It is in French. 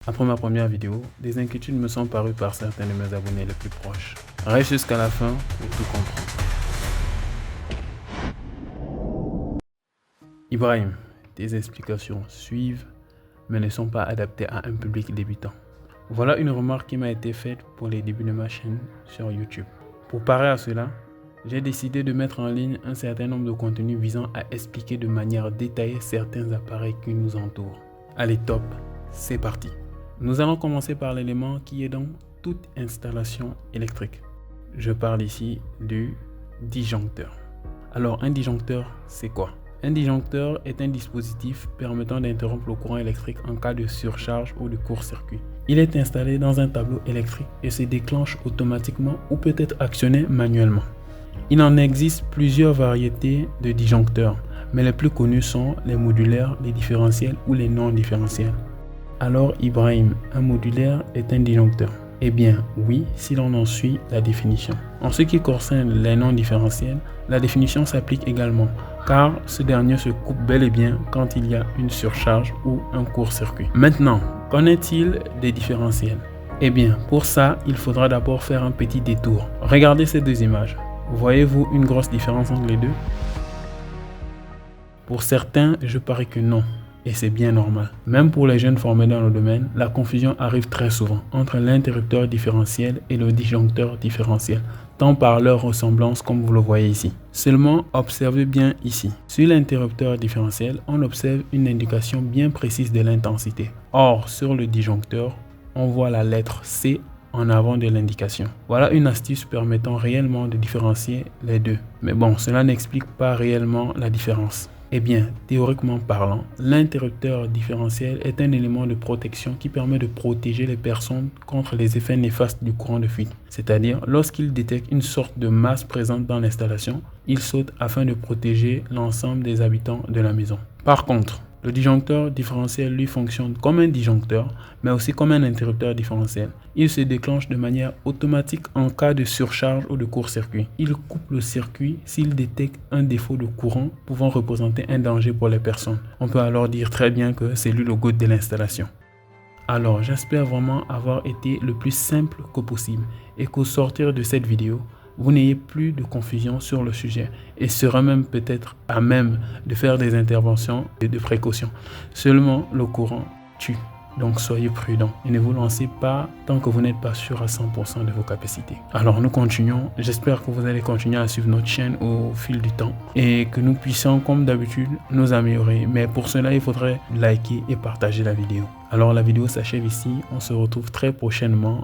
Après ma première vidéo, des inquiétudes me sont parues par certains de mes abonnés les plus proches. Reste jusqu'à la fin pour tout comprendre. Ibrahim, tes explications suivent, mais ne sont pas adaptées à un public débutant. Voilà une remarque qui m'a été faite pour les débuts de ma chaîne sur YouTube. Pour parer à cela, j'ai décidé de mettre en ligne un certain nombre de contenus visant à expliquer de manière détaillée certains appareils qui nous entourent. Allez top, c'est parti. Nous allons commencer par l'élément qui est dans toute installation électrique. Je parle ici du disjoncteur. Alors un disjoncteur, c'est quoi? Un disjoncteur est un dispositif permettant d'interrompre le courant électrique en cas de surcharge ou de court-circuit. Il est installé dans un tableau électrique et se déclenche automatiquement ou peut être actionné manuellement. Il en existe plusieurs variétés de disjoncteurs, mais les plus connus sont les modulaires, les différentiels ou les non différentiels. Alors Ibrahim, un modulaire est un disjoncteur? Eh bien oui, si l'on en suit la définition. En ce qui concerne les non différentiels, la définition s'applique également, car ce dernier se coupe bel et bien quand il y a une surcharge ou un court-circuit. Maintenant, qu'en est-il des différentiels? Eh bien, pour ça, il faudra d'abord faire un petit détour. Regardez ces deux images. Voyez-vous une grosse différence entre les deux? Pour certains, je parie que non. Et c'est bien normal. Même pour les jeunes formés dans le domaine, la confusion arrive très souvent entre l'interrupteur différentiel et le disjoncteur différentiel, tant par leur ressemblance comme vous le voyez ici. Seulement, observez bien ici. Sur l'interrupteur différentiel, on observe une indication bien précise de l'intensité. Or, sur le disjoncteur, on voit la lettre C en avant de l'indication. Voilà une astuce permettant réellement de différencier les deux. Mais bon, cela n'explique pas réellement la différence. Eh bien, théoriquement parlant, l'interrupteur différentiel est un élément de protection qui permet de protéger les personnes contre les effets néfastes du courant de fuite. C'est-à-dire, lorsqu'il détecte une sorte de masse présente dans l'installation, il saute afin de protéger l'ensemble des habitants de la maison. Par contre, le disjoncteur différentiel lui fonctionne comme un disjoncteur, mais aussi comme un interrupteur différentiel. Il se déclenche de manière automatique en cas de surcharge ou de court-circuit. Il coupe le circuit s'il détecte un défaut de courant pouvant représenter un danger pour les personnes. On peut alors dire très bien que c'est lui le GOAT de l'installation. Alors, j'espère vraiment avoir été le plus simple que possible et qu'au sortir de cette vidéo, vous n'ayez plus de confusion sur le sujet et serez même peut-être à même de faire des interventions de précaution. Seulement, le courant tue. Donc soyez prudents et ne vous lancez pas tant que vous n'êtes pas sûr à 100% de vos capacités. Alors nous continuons. J'espère que vous allez continuer à suivre notre chaîne au fil du temps et que nous puissions comme d'habitude nous améliorer. Mais pour cela, il faudrait liker et partager la vidéo. Alors la vidéo s'achève ici. On se retrouve très prochainement